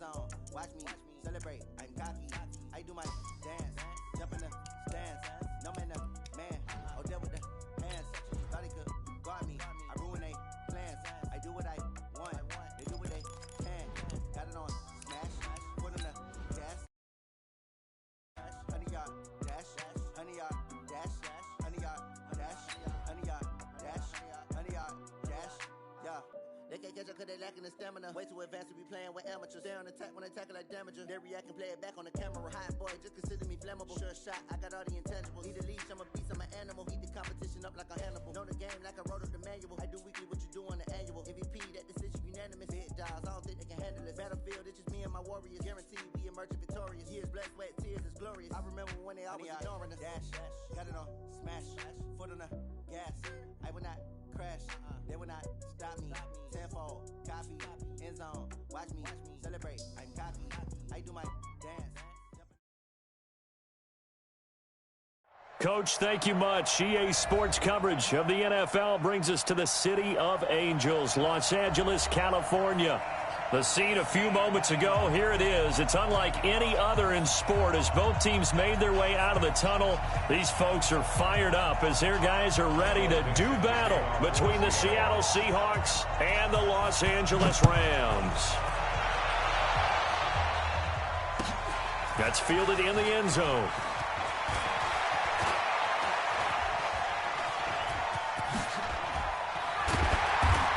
zone, watch me celebrate. I'm cocky. I do my dance, jump in the stands. No man, man. Oh, there with the hands. Thought he could guard me. I ruin they plans. I do what I want. They do what they can. Got it on smash. Put on the gas. 100-yard dash. 100-yard dash. 100-yard dash. 100-yard dash. 100-yard dash. Yeah. They can't catch up cause they lacking the stamina. Way too advanced to be playing with amateurs. They on attack when they tackle like damager. They react and play it back on the camera. Hot boy, just consider me flammable. Sure shot, I got all the intangibles. Need a leash, I'm a beast, I'm an animal. Eat the competition up like a Hannibal. Know the game like I wrote up the manual. I do weekly what you do on the annual. MVP, that decision unanimous. Big dials, I don't think they can handle it. Battlefield, it's just me and my warriors. Guaranteed we emerge victorious. Years, blood, sweat, tears, it's glorious. I remember when they always ignoring us. Dash, got it on smash. Foot on the gas. I will not crash. They will not stop me. Tenfold, copy, end zone. Watch me celebrate. I'm cocky. I do my dance. Coach, thank you much. EA Sports coverage of the NFL brings us to the City of Angels, Los Angeles, California. The scene a few moments ago, here it is. It's unlike any other in sport as both teams made their way out of the tunnel. These folks are fired up as their guys are ready to do battle between the Seattle Seahawks and the Los Angeles Rams. That's fielded in the end zone.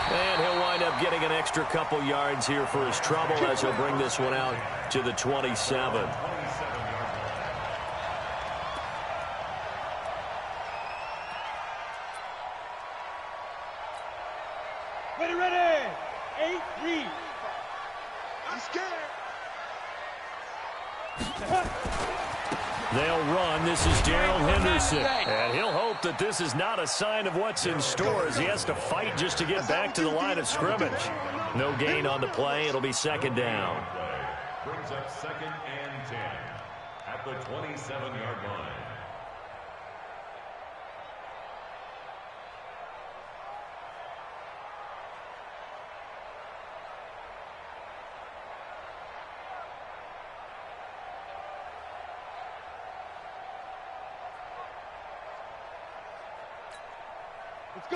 And he'll wind up getting an extra couple yards here for his trouble as he'll bring this one out to the 27. Ready. 8 read. I'm scared. They'll run. This is Darrell Henderson. And he'll hope that this is not a sign of what's in store as he has to fight just to get back to the line of scrimmage. No gain on the play. It'll be second down. Brings up 2nd and 10 at the 27-yard line.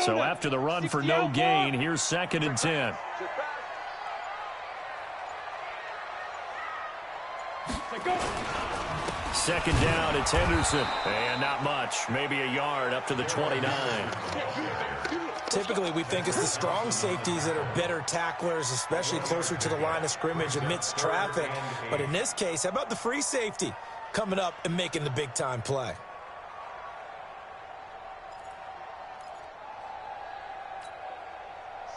So after the run for no gain, here's 2nd and 10. Second down, it's Henderson. And not much, maybe a yard up to the 29. Typically, we think it's the strong safeties that are better tacklers, especially closer to the line of scrimmage amidst traffic. But in this case, how about the free safety coming up and making the big-time play?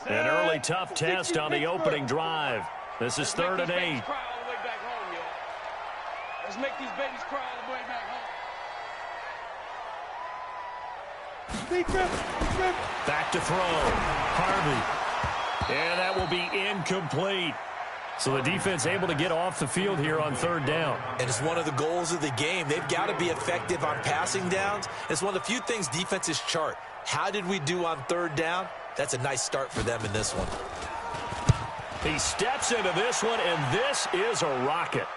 An early tough test on the opening drive. This is 3rd and 8. Let's make these babies cry all the way back home. Back to throw. Harvey. And that will be incomplete. So the defense able to get off the field here on 3rd down. And it's one of the goals of the game. They've got to be effective on passing downs. It's one of the few things defenses chart. How did we do on 3rd down? That's a nice start for them in this one. He steps into this one, and this is a rocket.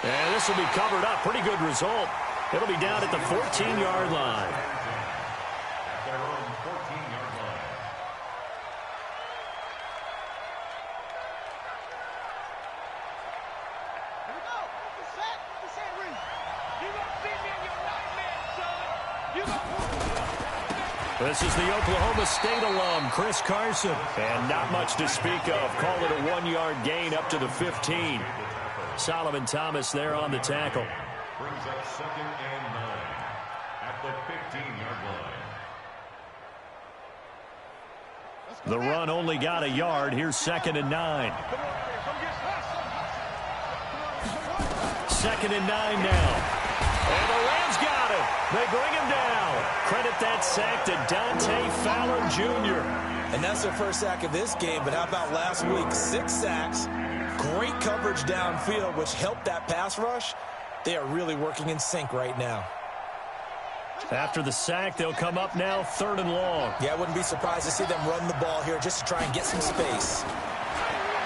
And this will be covered up. Pretty good result. It'll be down at the 14-yard line. At their own 14-yard line. Here we go. The set read. You gonna see me in your nightmare, son. You gonna... This is the Oklahoma State alum, Chris Carson. And not much to speak of. Call it a 1-yard gain up to the 15. Solomon Thomas there on the tackle. Brings up 2nd and 9 at the 15-yard line. The run only got a yard. Here's 2nd and 9. 2nd and 9 now. And the Rams got it. They bring him down. Credit that sack to Dante Fowler Jr. And that's their first sack of this game, but how about last week? 6 sacks, great coverage downfield, which helped that pass rush. They are really working in sync right now. After the sack, they'll come up now 3rd and long. Yeah, I wouldn't be surprised to see them run the ball here just to try and get some space.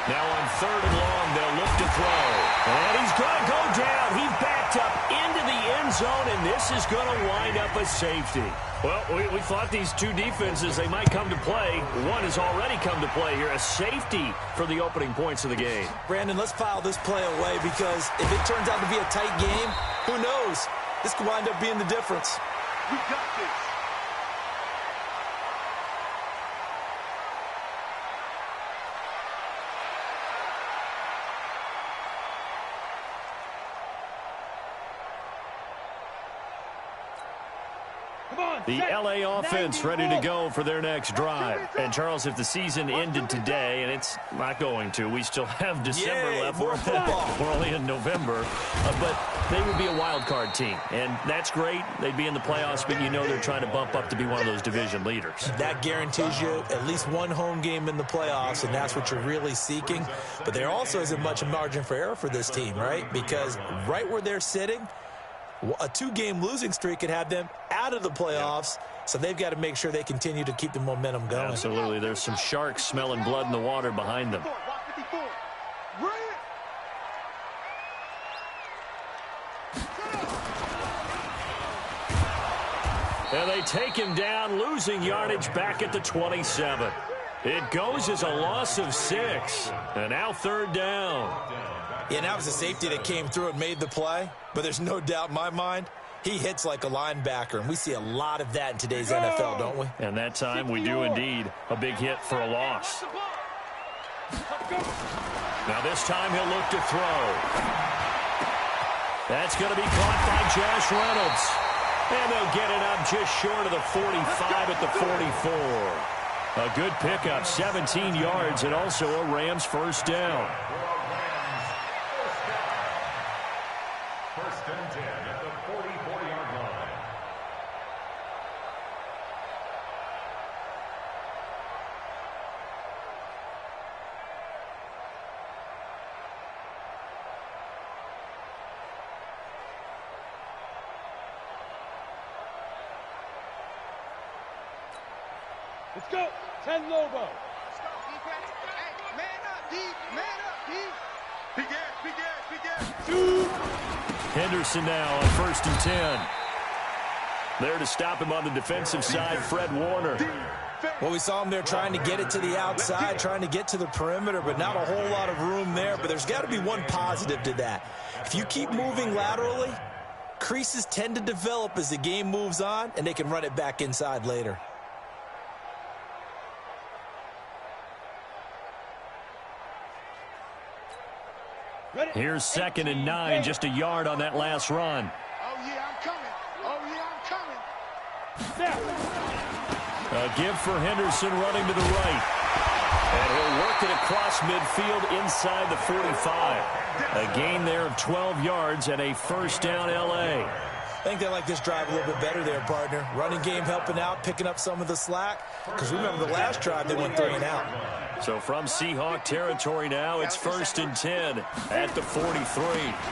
Now on 3rd and long, they'll look to throw. And he's going to go down. He backed up into the end zone, and this is going to wind up a safety. Well, we thought these two defenses, they might come to play. One has already come to play here, a safety for the opening points of the game. Brandon, let's file this play away because if it turns out to be a tight game, who knows? This could wind up being the difference. We got this. The LA offense ready to go for their next drive. And, Charles, if the season ended today, and it's not going to, we still have December left. We're only in November. But they would be a wild card team. And that's great. They'd be in the playoffs, but you know they're trying to bump up to be one of those division leaders. That guarantees you at least one home game in the playoffs, and that's what you're really seeking. But there also isn't much margin for error for this team, right? Because right where they're sitting, a 2-game losing streak could have them out of the playoffs, so they've got to make sure they continue to keep the momentum going. Absolutely. There's some sharks smelling blood in the water behind them. And they take him down, losing yardage back at the 27. It goes as a loss of 6, and now 3rd down. Yeah, that was a safety that came through and made the play, but there's no doubt in my mind he hits like a linebacker, and we see a lot of that in today's NFL, don't we? And that time we do indeed a big hit for a loss. Now this time he'll look to throw. That's going to be caught by Josh Reynolds. And they'll get it up just short of the 45 at the 44. A good pickup, 17 yards, and also a Rams first down. First and 10 at the 44-yard line. Let's go. 10 Lobo. Let's go, defense. Hey, man up, D. Man up, D. Big ass, big ass, big ass. 2. Henderson now on 1st and 10. There to stop him on the defensive side, Fred Warner. Well, we saw him there trying to get it to the outside, trying to get to the perimeter, but not a whole lot of room there. But there's got to be one positive to that. If you keep moving laterally, creases tend to develop as the game moves on, and they can run it back inside later. Here's 2nd and 9, just a yard on that last run. Oh, yeah, I'm coming. Oh, yeah, I'm coming. A give for Henderson running to the right. And he'll work it across midfield inside the 45. A gain there of 12 yards and a first down L.A. I think they like this drive a little bit better there, partner. Running game helping out, picking up some of the slack. Because remember, the last drive, they went 3 and out. So from Seahawk territory now, it's 1st and 10 at the 43.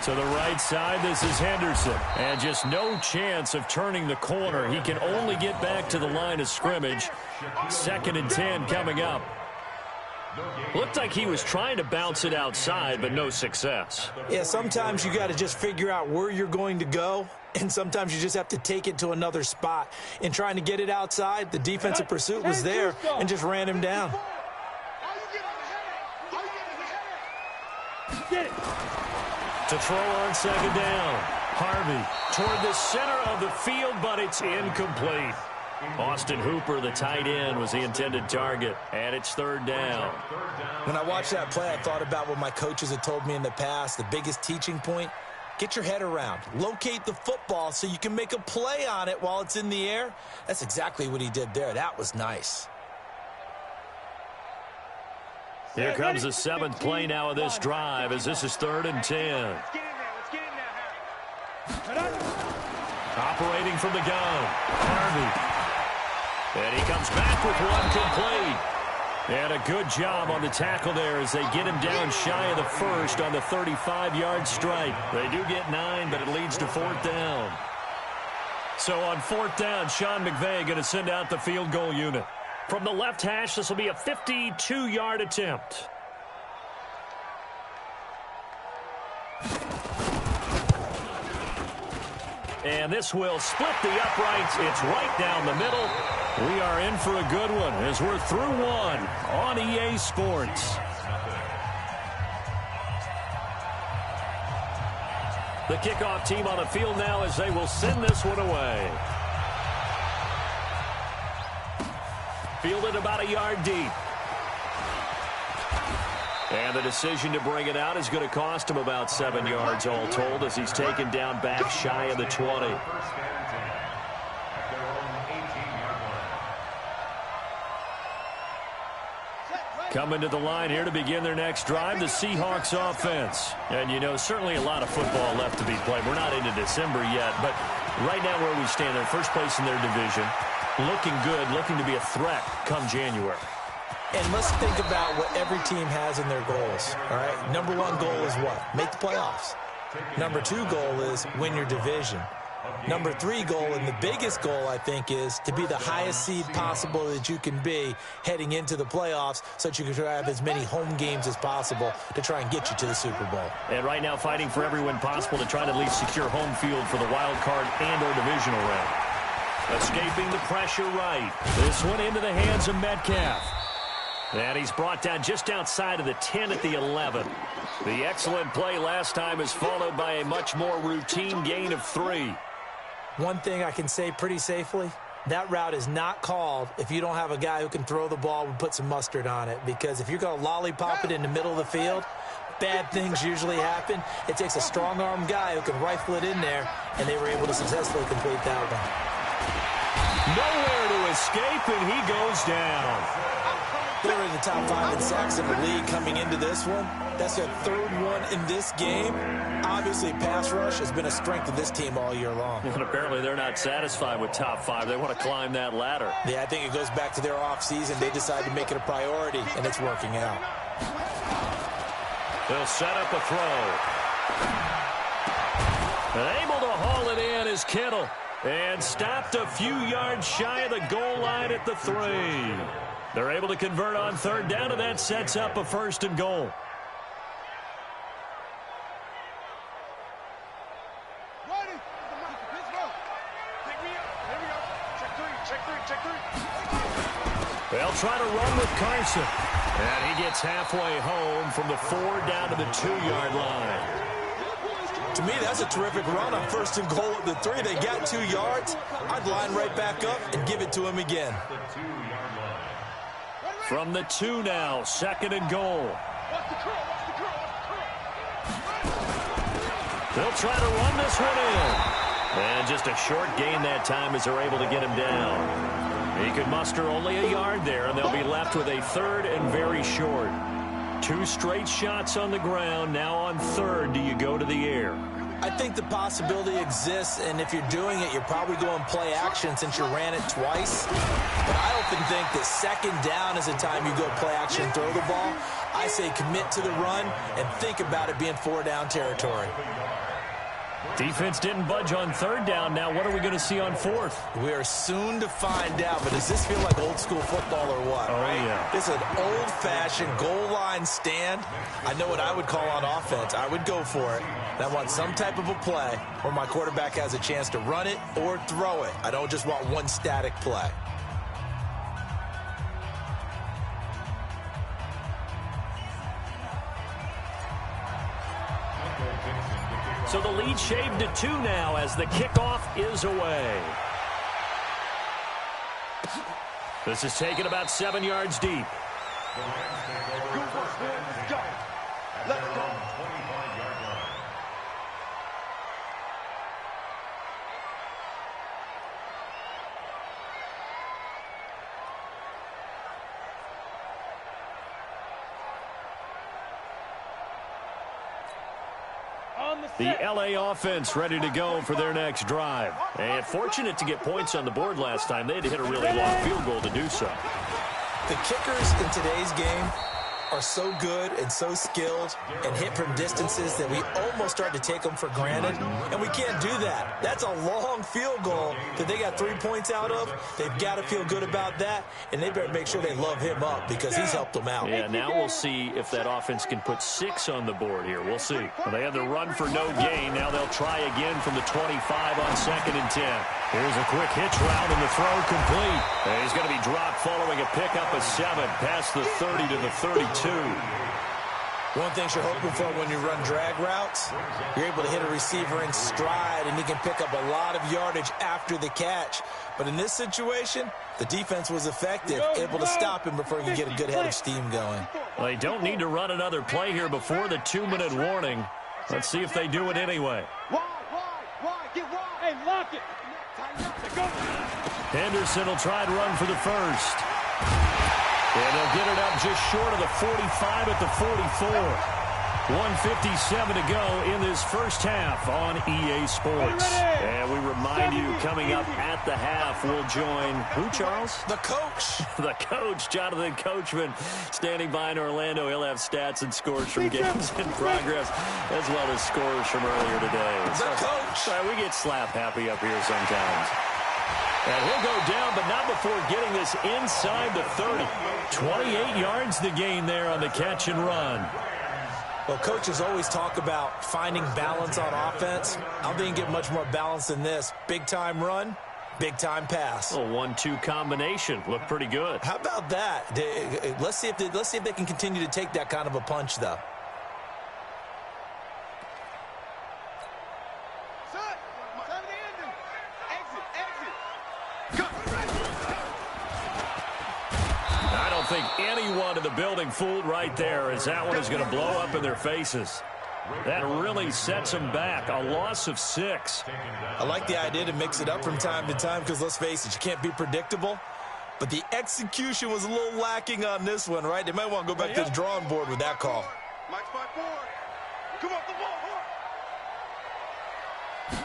To the right side, this is Henderson. And just no chance of turning the corner. He can only get back to the line of scrimmage. 2nd and 10 coming up. Looked like he was trying to bounce it outside, but no success. Yeah, sometimes you got to just figure out where you're going to go, and sometimes you just have to take it to another spot. In trying to get it outside, the defensive pursuit was there and just ran him down. To throw on 2nd down. Harvey toward the center of the field, but it's incomplete. Austin Hooper, the tight end, was the intended target, and it's 3rd down. When I watched that play, I thought about what my coaches had told me in the past. The biggest teaching point, get your head around. Locate the football so you can make a play on it while it's in the air. That's exactly what he did there. That was nice. Here comes the 7th play now of this drive as this is 3rd and 10. Let's get in there. Let's get in there, Harry. Operating from the gun. Harvey. And he comes back with one complete. And a good job on the tackle there as they get him down shy of the first on the 35-yard strike. They do get 9, but it leads to 4th down. So on 4th down, Sean McVay going to send out the field goal unit. From the left hash, this will be a 52-yard attempt. And this will split the uprights. It's right down the middle. We are in for a good one as we're through one on EA Sports. The kickoff team on the field now as they will send this one away. Fielded about a yard deep. And the decision to bring it out is going to cost him about 7 yards all told as he's taken down back shy of the 20. Coming to the line here to begin their next drive, the Seahawks offense. And, you know, certainly a lot of football left to be played. We're not into December yet, but right now where we stand, they're first place in their division, looking good, looking to be a threat come January. And let's think about what every team has in their goals, all right? Number one goal is what? Make the playoffs. Number two goal is win your division. Number three goal, and the biggest goal, I think, is to be the highest seed possible that you can be heading into the playoffs so that you can have as many home games as possible to try and get you to the Super Bowl. And right now fighting for every win possible to try to at least secure home field for the wild card and or divisional round. Escaping the pressure right. This one into the hands of Metcalf. And he's brought down just outside of the 10 at the 11. The excellent play last time is followed by a much more routine gain of 3. One thing I can say pretty safely, that route is not called if you don't have a guy who can throw the ball and put some mustard on it. Because if you're going to lollipop it in the middle of the field, bad things usually happen. It takes a strong-arm guy who can rifle it in there, and they were able to successfully complete that one. Nowhere to escape, and he goes down. They're in the top 5 in sacks in the league coming into this one. That's their third one in this game. Obviously, pass rush has been a strength of this team all year long. And apparently they're not satisfied with top 5. They want to climb that ladder. Yeah, I think it goes back to their offseason. They decided to make it a priority, and it's working out. They'll set up a throw. And able to haul it in is Kittle. And stopped a few yards shy of the goal line at the 3. They're able to convert on third down, and that sets up a 1st and goal. They'll try to run with Carson. And he gets halfway home from the 4 down to the 2-yard line. To me, that's a terrific run on 1st and goal at the 3. They got 2 yards. I'd line right back up and give it to him again. From the 2 now, 2nd and goal. They'll try to run this one in. And just a short gain that time as they're able to get him down. He could muster only a yard there, and they'll be left with a 3rd and very short. 2 straight shots on the ground. Now on 3rd, do you go to the air? I think the possibility exists, and if you're doing it, you're probably going play action since you ran it twice. But I often think that 2nd down is the time you go play action and throw the ball. I say commit to the run and think about it being 4-down territory. Defense didn't budge on 3rd down. Now what are we going to see on 4th? We are soon to find out, but does this feel like old school football or what? Oh, yeah. This is an old-fashioned goal line stand. I know what I would call on offense. I would go for it. And I want some type of a play where my quarterback has a chance to run it or throw it. I don't just want one static play. So the lead shaved to 2 now as the kickoff is away. This is taken about 7 yards deep. Let's go. The LA offense ready to go for their next drive. And fortunate to get points on the board last time. They had to hit a really long field goal to do so. The kickers in today's game are so good and so skilled and hit from distances that we almost start to take them for granted, and we can't do that. That's a long field goal that they got 3 points out of. They've got to feel good about that, and they better make sure they love him up because he's helped them out. Yeah, now we'll see if that offense can put 6 on the board here. We'll see. Well, they had the run for no gain. Now they'll try again from the 25 on 2nd and 10. Here's a quick hitch route, and the throw complete. And he's going to be dropped following a pickup of 7 past the 30 to the 32. One thing you're hoping for when you run drag routes, you're able to hit a receiver in stride, and he can pick up a lot of yardage after the catch. But in this situation, the defense was effective, able to stop him before he could get a good head of steam going. Well, they don't need to run another play here before the 2-minute warning. Let's see if they do it anyway. Wide, get wide. Hey, lock it. Henderson will try and run for the first. And they'll get it up just short of the 45 at the 44. 1:57 to go in this first half on EA Sports. And we remind you, coming up at the half, we'll join who, Charles? The coach. The coach, Jonathan Coachman, standing by in Orlando. He'll have stats and scores from games in progress, as well as scores from earlier today. The coach. We get slap happy up here sometimes. And he'll go down, but not before getting this inside the 30. 28 yards to gain there on the catch and run. Well, coaches always talk about finding balance on offense. I don't think you get much more balance than this. Big-time run, big-time pass. A 1-2 combination. Looked pretty good. How about that? Let's see if they can continue to take that kind of a punch, though. I don't think anyone in the building fooled right there, as that one is going to blow up in their faces. That really sets them back. A loss of 6. I like the idea to mix it up from time to time because, let's face it, you can't be predictable. But the execution was a little lacking on this one, right? They might want to go back to the drawing board with that call. Mike's 5-4. Come off the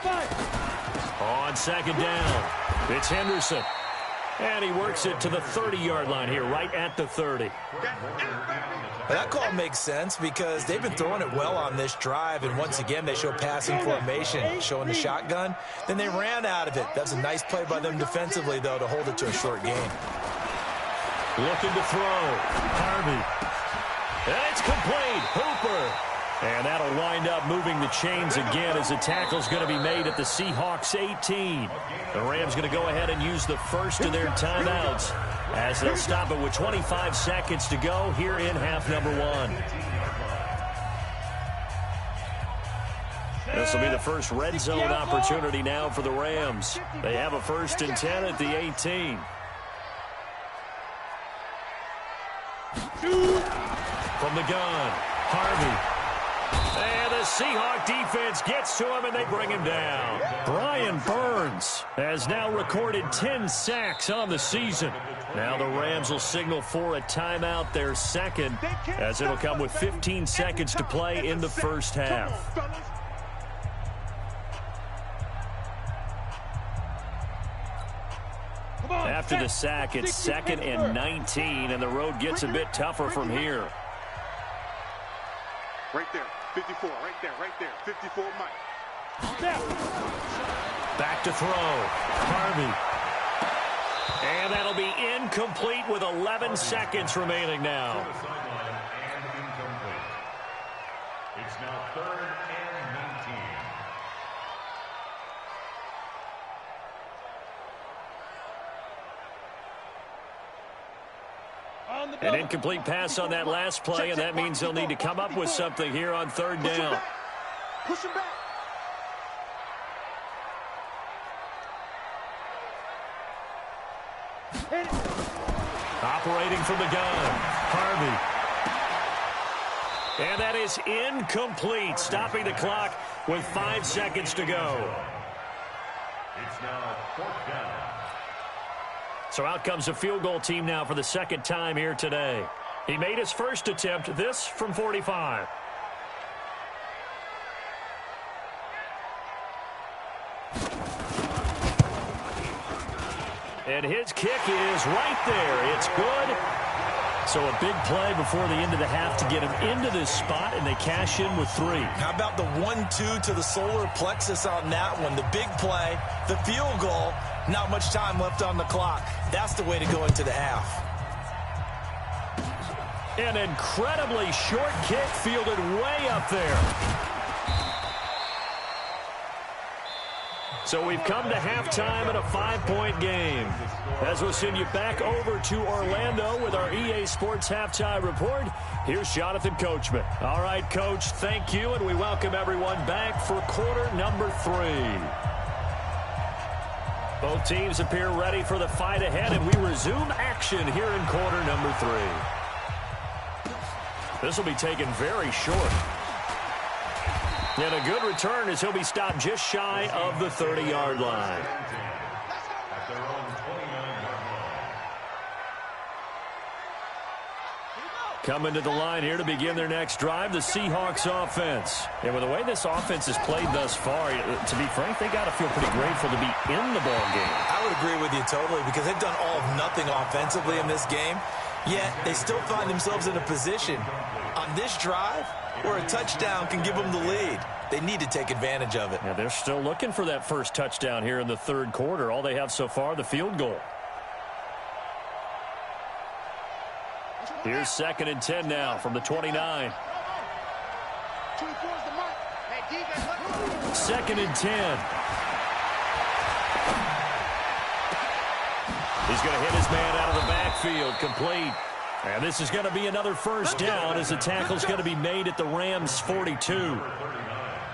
ball. On 2nd down, it's Henderson. And he works it to the 30-yard line here, right at the 30. That call makes sense because they've been throwing it well on this drive, and once again they show passing formation, showing the shotgun. Then they ran out of it. That's a nice play by them defensively, though, to hold it to a short gain. Looking to throw. Harvey. And it's complete. Hooper. And that'll wind up moving the chains again as the tackle's going to be made at the Seahawks 18. The Rams going to go ahead and use the first of their timeouts as they'll stop it with 25 seconds to go here in half number 1. This will be the first red zone opportunity now for the Rams. They have a 1st and 10 at the 18. From the gun, Harvey. And the Seahawk defense gets to him, and they bring him down. Brian Burns has now recorded 10 sacks on the season. Now the Rams will signal for a timeout, their second, as it'll come with 15 seconds to play in the first half. After the sack, it's 2nd and 19, and the road gets a bit tougher from here. Right there, 54, right there, 54, Mike. Back to throw, Harvey. And that'll be incomplete with 11 seconds remaining now. It's now 3rd and 19. An incomplete pass on that last play, and that means they'll need to come up with something here on 3rd down. Push him back. Operating from the gun, Harvey. And that is incomplete, stopping the clock with 5 seconds to go. It's now 4th down. So out comes a field goal team now for the 2nd time here today. He made his first attempt, this from 45. And his kick is right there. It's good. So a big play before the end of the half to get them into this spot, and they cash in with 3. How about the 1-2 to the solar plexus on that one? The big play, the field goal, not much time left on the clock. That's the way to go into the half. An incredibly short kick fielded way up there. So we've come to halftime in a 5-point game. As we'll send you back over to Orlando with our EA Sports Halftime Report, here's Jonathan Coachman. All right, Coach, thank you, and we welcome everyone back for quarter number 3. Both teams appear ready for the fight ahead, and we resume action here in quarter number 3. This will be taken very short. And a good return as he'll be stopped just shy of the 30-yard line. Coming to the line here to begin their next drive, the Seahawks offense. And with the way this offense has played thus far, to be frank, they got to feel pretty grateful to be in the ball game. I would agree with you totally because they've done all of nothing offensively in this game, yet they still find themselves in a position on this drive where a touchdown can give them the lead. They need to take advantage of it. Yeah, they're still looking for that first touchdown here in the third quarter. All they have so far, the field goal. Here's 2nd and 10 now from the 29. 2nd and 10. He's going to hit his man out of the backfield, complete. And this is going to be another first down as the tackle's going to be made at the Rams' 42.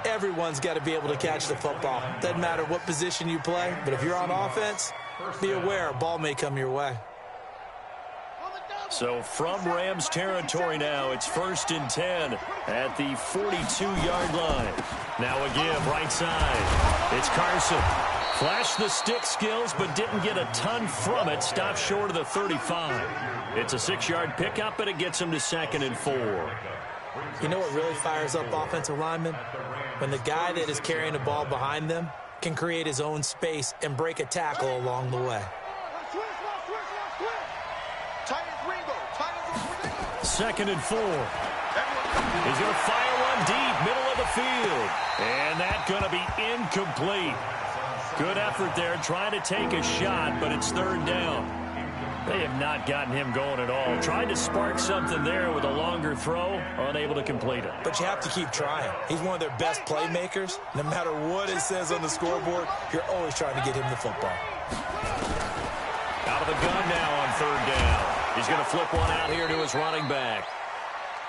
Everyone's got to be able to catch the football. Doesn't matter what position you play, but if you're on offense, be aware a ball may come your way. So from Rams territory now, it's 1st and 10 at the 42-yard line. Now again, right side. It's Carson. Flashed the stick skills, but didn't get a ton from it. Stopped short of the 35. It's a 6-yard pickup, and it gets him to 2nd and 4. You know what really fires up offensive linemen? When the guy that is carrying the ball behind them can create his own space and break a tackle along the way. 2nd and 4. He's going to fire one deep, middle of the field. And that's going to be incomplete. Good effort there, trying to take a shot, but it's 3rd down. They have not gotten him going at all. Tried to spark something there with a longer throw, unable to complete it. But you have to keep trying. He's one of their best playmakers. No matter what it says on the scoreboard, you're always trying to get him the football. Out of the gun now on 3rd down. He's going to flip one out here to his running back.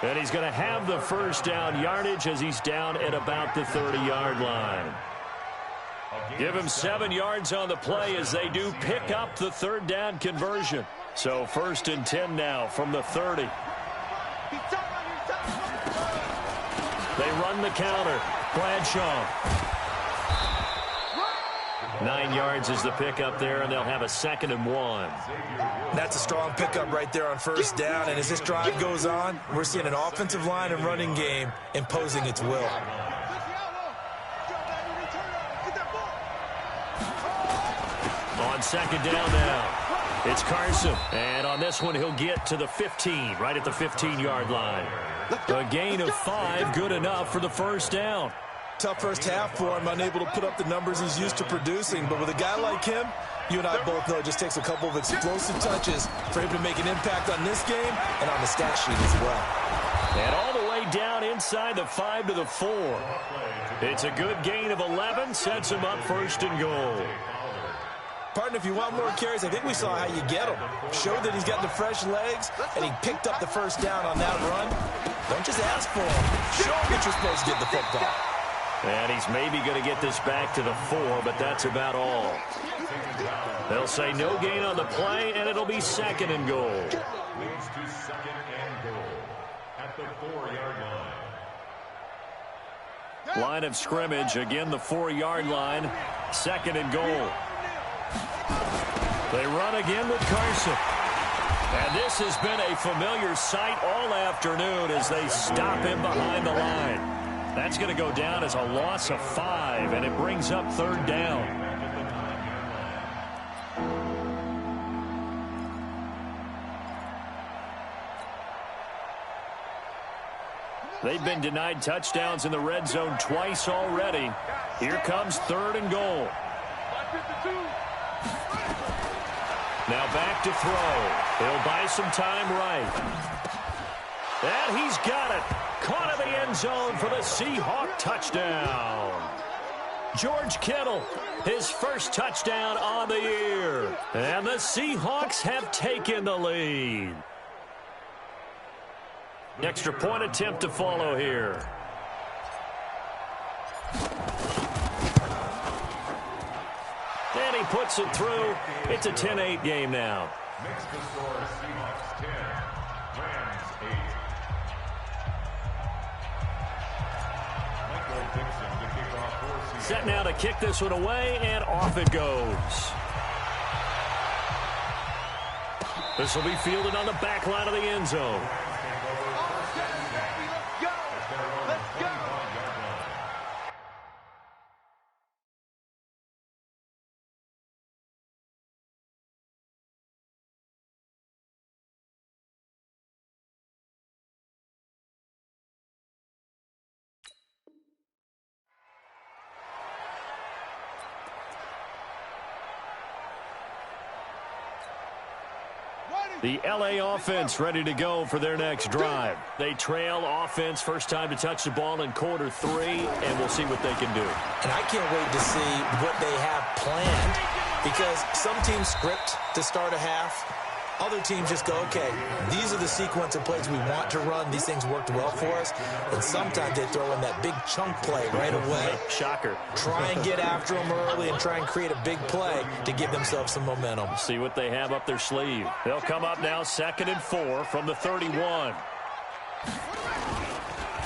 And he's going to have the first down yardage as he's down at about the 30-yard line. Give him 7 yards on the play as they do pick up the 3rd down conversion. So 1st and 10 now from the 30. They run the counter. Bradshaw. 9 yards is the pickup there, and they'll have a 2nd and 1. That's a strong pickup right there on 1st down, and as this drive goes on, we're seeing an offensive line and running game imposing its will. On 2nd down now, it's Carson. And on this one, he'll get to the 15, right at the 15-yard line. A gain of 5, good enough for the first down. Tough first half for him, unable to put up the numbers he's used to producing. But with a guy like him, you and I both know it just takes a couple of explosive touches for him to make an impact on this game and on the stat sheet as well. And all the way down inside the 5 to the 4. It's a good gain of 11, sets him up 1st and goal. Partner, if you want more carries, I think we saw how you get him. Showed that he's got the fresh legs, and he picked up the first down on that run. Don't just ask for him. Show him that you're supposed to get the football. And he's maybe going to get this back to the 4, but that's about all. They'll say no gain on the play, and it'll be 2nd and goal. Leads to 2nd and goal at the 4-yard line. Line of scrimmage, again the 4-yard line, 2nd and goal. They run again with Carson. And this has been a familiar sight all afternoon as they stop him behind the line. That's going to go down as a loss of 5, and it brings up 3rd down. They've been denied touchdowns in the red zone twice already. Here comes 3rd and goal. Now back to throw. He'll buy some time right. And he's got it. Caught in the end zone for the Seahawk touchdown. George Kittle, his first touchdown on the year. And the Seahawks have taken the lead. Extra point attempt to follow here. And he puts it through. It's a 10-8 game now. Makes the score Seahawks 10, Rams 8. Michael Dixon to kick off for Seahawks. Set now to kick this one away, and off it goes. This will be fielded on the back line of the end zone. The L.A. offense ready to go for their next drive. They trail offense, first time to touch the ball in quarter 3, and we'll see what they can do. And I can't wait to see what they have planned, because some teams script to start a half. Other teams just go, okay, these are the sequence of plays we want to run. These things worked well for us. And sometimes they throw in that big chunk play right away. Shocker. Try and get after them early and try and create a big play to give themselves some momentum. See what they have up their sleeve. They'll come up now 2nd and 4 from the 31.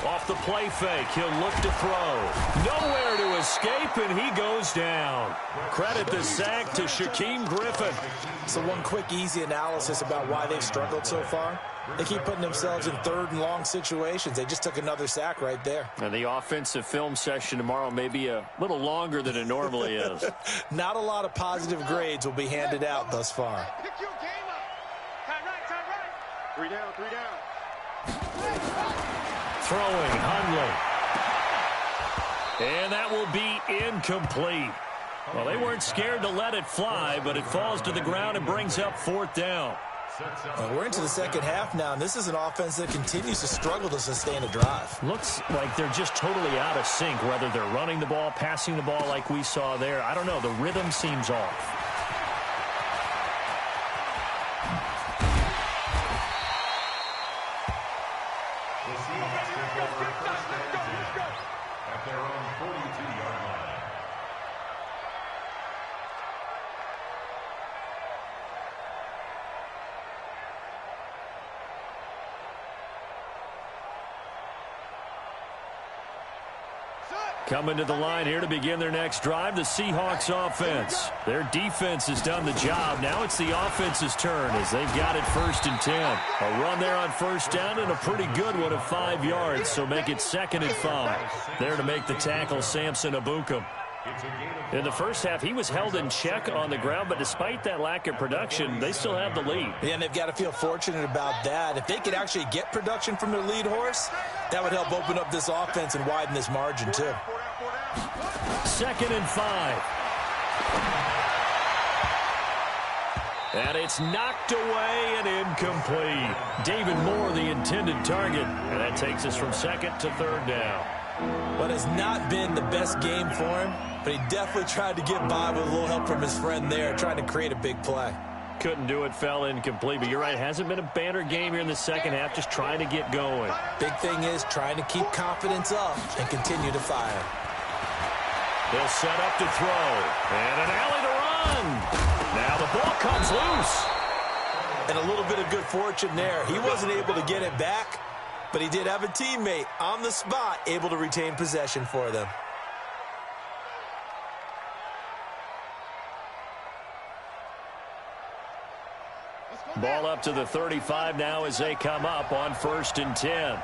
Off the play fake, he'll look to throw. Nowhere to escape, and he goes down. Credit the sack to Shaquem Griffin. So one quick, easy analysis about why they've struggled so far. They keep putting themselves in 3rd and long situations. They just took another sack right there. And the offensive film session tomorrow may be a little longer than it normally is. Not a lot of positive grades will be handed out thus far. Pick your game up. Time right. 3 down, 3 down. Throwing, Hundley. And that will be incomplete. Well, they weren't scared to let it fly, but it falls to the ground and brings up 4th down. We're into the second half now, and this is an offense that continues to struggle to sustain a drive. Looks like they're just totally out of sync, whether they're running the ball, passing the ball like we saw there. I don't know. The rhythm seems off. At their own 42-yard line. Coming to the line here to begin their next drive, the Seahawks offense. Their defense has done the job. Now it's the offense's turn as they've got it 1st and 10. A run there on 1st down and a pretty good one of 5 yards, so make it 2nd and 5. There to make the tackle, Samson Abukum. In the first half, he was held in check on the ground, but despite that lack of production, they still have the lead. Yeah, and they've got to feel fortunate about that. If they could actually get production from their lead horse, that would help open up this offense and widen this margin, too. 2nd and 5. And it's knocked away and incomplete. David Moore, the intended target. And that takes us from 2nd to 3rd down. But it's not been the best game for him, but he definitely tried to get by with a little help from his friend there, trying to create a big play. Couldn't do it, fell incomplete. But you're right, hasn't been a banner game here in the second half, just trying to get going. Big thing is trying to keep confidence up and continue to fire. They'll set up to throw. And an alley to run. Now the ball comes loose. And a little bit of good fortune there. He wasn't able to get it back, but he did have a teammate on the spot able to retain possession for them. Ball up to the 35 now as they come up on 1st and 10.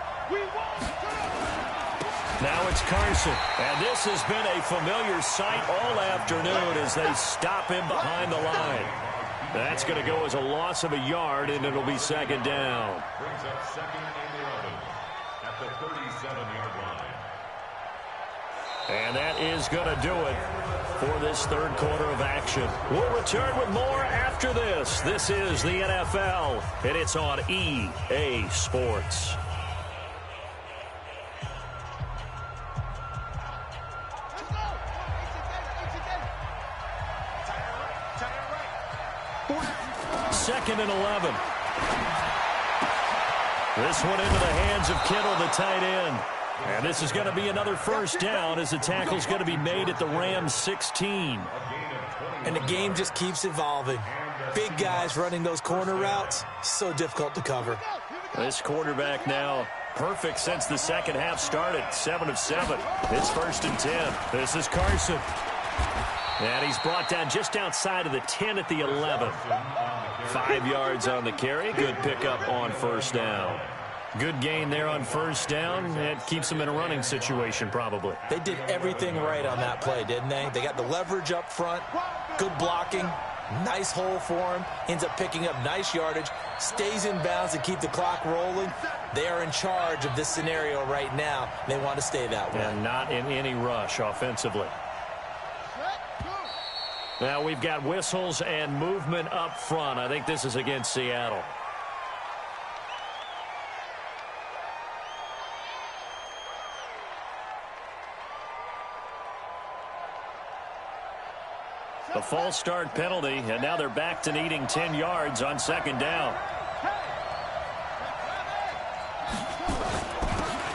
Now it's Carson, and this has been a familiar sight all afternoon as they stop him behind the line. That's going to go as a loss of a yard, and it'll be 2nd down. Brings up 2nd and 11 at the 37-yard line. And that is going to do it for this third quarter of action. We'll return with more after this. This is the NFL, and it's on EA Sports. Second and 11. This one into the hands of Kittle, the tight end. And this is going to be another first down as the tackle's going to be made at the Rams 16. And the game just keeps evolving. Big guys running those corner routes, so difficult to cover. This quarterback now perfect since the second half started. 7 of 7. It's 1st and 10. This is Carson. And he's brought down just outside of the 10 at the 11. 5 yards on the carry. Good pickup on first down. Good gain there on first down. It keeps them in a running situation probably. They did everything right on that play, didn't they? They got the leverage up front, good blocking, nice hole for him, ends up picking up nice yardage, stays in bounds to keep the clock rolling. They are in charge of this scenario right now. They want to stay that way. And not in any rush offensively. Now we've got whistles and movement up front. I think this is against Seattle. The false start penalty, and now they're back to needing 10 yards on second down.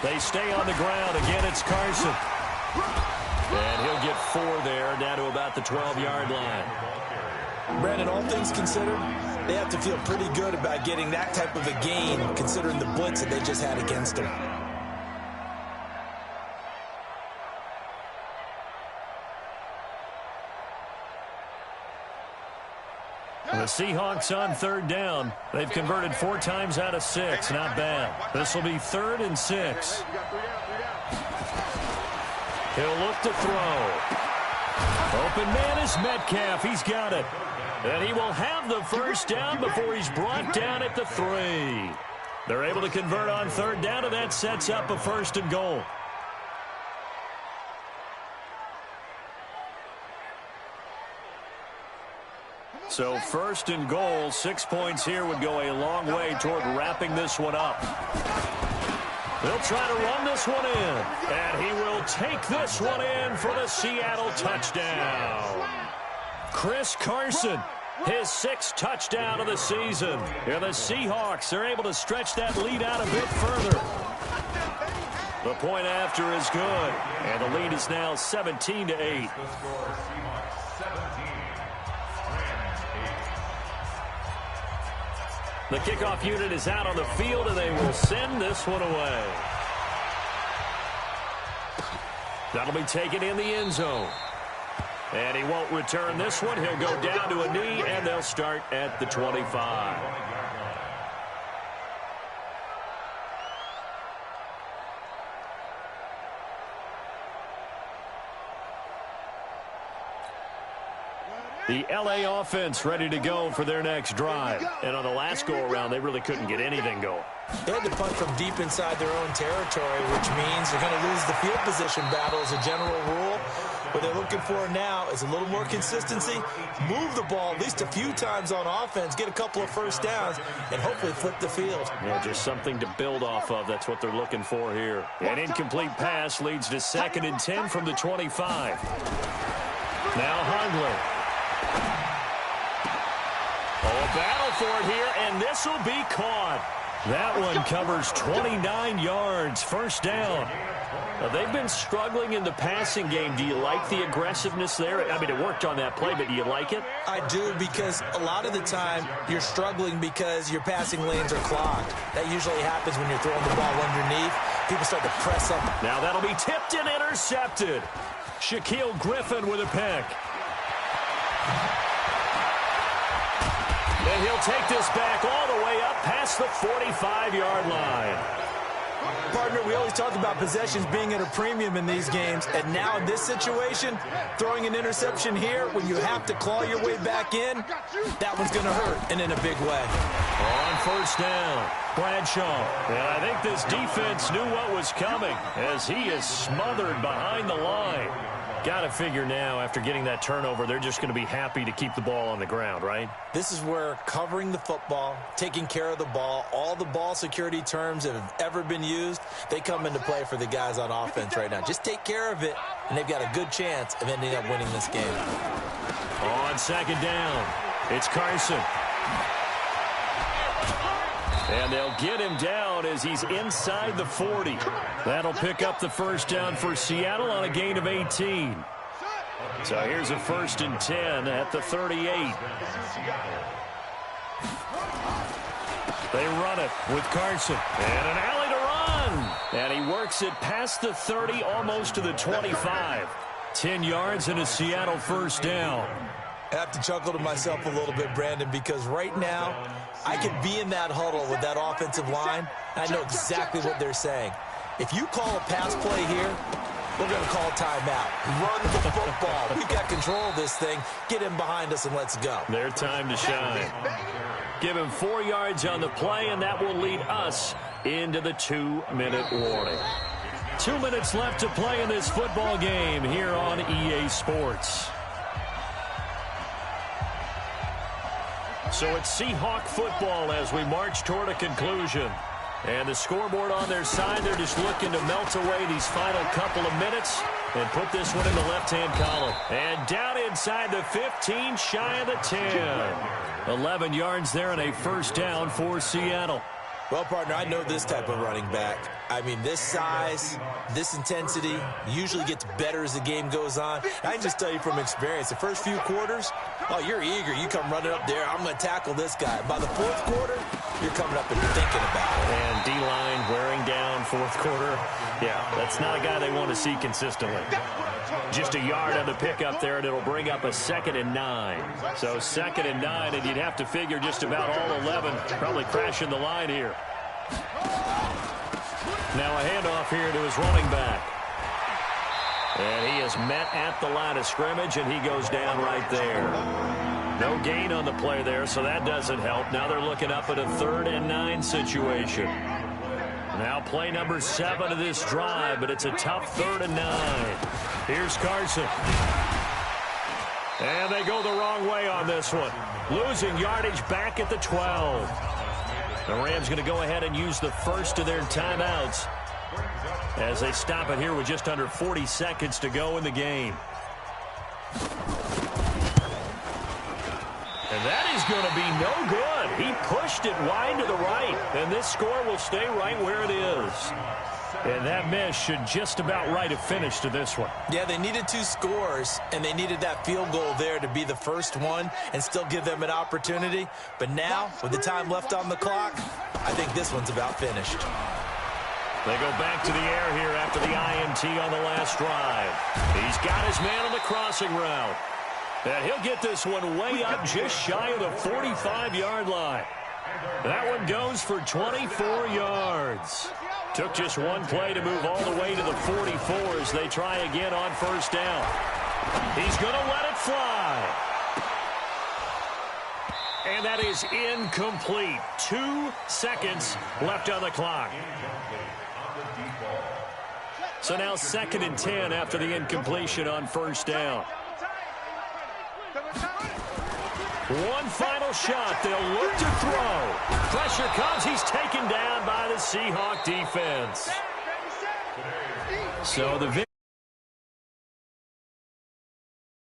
They stay on the ground. Again, it's Carson. And he'll get 4 there, down to about the 12-yard line. Brandon, all things considered, they have to feel pretty good about getting that type of a gain, considering the blitz that they just had against them. The Seahawks on third down. They've converted 4 times out of 6. Not bad. This will be 3rd and 6. He'll look to throw. Open man is Metcalf. He's got it. And he will have the first down before he's brought down at the 3. They're able to convert on third down, and that sets up a 1st and goal. So 1st and goal, 6 points here would go a long way toward wrapping this one up. They'll try to run this one in, and he will take this one in for the Seattle touchdown. Chris Carson, his 6th touchdown of the season. And the Seahawks are able to stretch that lead out a bit further. The point after is good, and the lead is now 17-8. The kickoff unit is out on the field, and they will send this one away. That'll be taken in the end zone. And he won't return this one. He'll go down to a knee, and they'll start at the 25. The L.A. offense ready to go for their next drive. And on the last go-around, they really couldn't get anything going. They had to punt from deep inside their own territory, which means they're going to lose the field position battle as a general rule. What they're looking for now is a little more consistency, move the ball at least a few times on offense, get a couple of first downs, and hopefully flip the field. Yeah, just something to build off of. That's what they're looking for here. An incomplete pass leads to 2nd and 10 from the 25. Now Hungler. Oh, battle for it here, and this will be caught. That one covers 29 yards, first down. They've been struggling in the passing game. Do you like the aggressiveness there? I mean, it worked on that play, but do you like it? I do, because a lot of the time you're struggling because your passing lanes are clogged. That usually happens when you're throwing the ball underneath. People start to press up. Now that'll be tipped and intercepted. Shaquille Griffin with a pick. And he'll take this back all the way up past the 45-yard line. Partner, we always talk about possessions being at a premium in these games, and now in this situation, throwing an interception here when you have to claw your way back in, that one's going to hurt, and in a big way. On first down, Bradshaw. And I think this defense knew what was coming as he is smothered behind the line. Got to figure now, after getting that turnover, they're just going to be happy to keep the ball on the ground, right? This is where covering the football, taking care of the ball, all the ball security terms that have ever been used, they come into play for the guys on offense right now. Just take care of it, and they've got a good chance of ending up winning this game. On second down, it's Carson. And they'll get him down as he's inside the 40. That'll pick up the first down for Seattle on a gain of 18. So here's a 1st and 10 at the 38. They run it with Carson. And an alley to run. And he works it past the 30, almost to the 25. 10 yards and a Seattle first down. I have to chuckle to myself a little bit, Brandon, because right now I could be in that huddle with that offensive line, and I know exactly what they're saying. If you call a pass play here, we're going to call timeout. Run the football. We've got control of this thing. Get him behind us and let's go. Their time to shine. Give him 4 yards on the play, and that will lead us into the 2-minute warning. 2 minutes left to play in this football game here on EA Sports. So it's Seahawk football as we march toward a conclusion. And the scoreboard on their side, they're just looking to melt away these final couple of minutes and put this one in the left-hand column. And down inside the 15, shy of the 10. 11 yards there and a first down for Seattle. Well, partner, I know this type of running back. I mean, this size, this intensity usually gets better as the game goes on. I can just tell you from experience, the first few quarters, oh, you're eager. You come running up there, I'm going to tackle this guy. By the fourth quarter, you're coming up and thinking about it. And D-line wearing down fourth quarter. Yeah, that's not a guy they want to see consistently. Just a yard on the pickup there, and it'll bring up a 2nd and 9. So 2nd and 9, and you'd have to figure just about all 11 probably crashing the line here. Now a handoff here to his running back. And he is met at the line of scrimmage, and he goes down right there. No gain on the play there, so that doesn't help. Now they're looking up at a 3rd and 9 situation. Now play number 7 of this drive, but it's a tough 3rd and 9. Here's Carson. And they go the wrong way on this one. Losing yardage back at the 12. The Rams going to go ahead and use the first of their timeouts as they stop it here with just under 40 seconds to go in the game. And that is going to be no good. He pushed it wide to the right, and this score will stay right where it is. And that miss should just about right a finish to this one. Yeah, they needed 2 scores, and they needed that field goal there to be the first one and still give them an opportunity. But now, with the time left on the clock, I think this one's about finished. They go back to the air here after the INT on the last drive. He's got his man on the crossing route. And he'll get this one way up just shy of the 45-yard line. That one goes for 24 yards. Took just one play to move all the way to the 44 as they try again on first down. He's going to let it fly. And that is incomplete. 2 seconds left on the clock. So now 2nd and 10 after the incompletion on first down. One final shot. They'll look to throw. Pressure comes. He's taken down by the Seahawk defense. So the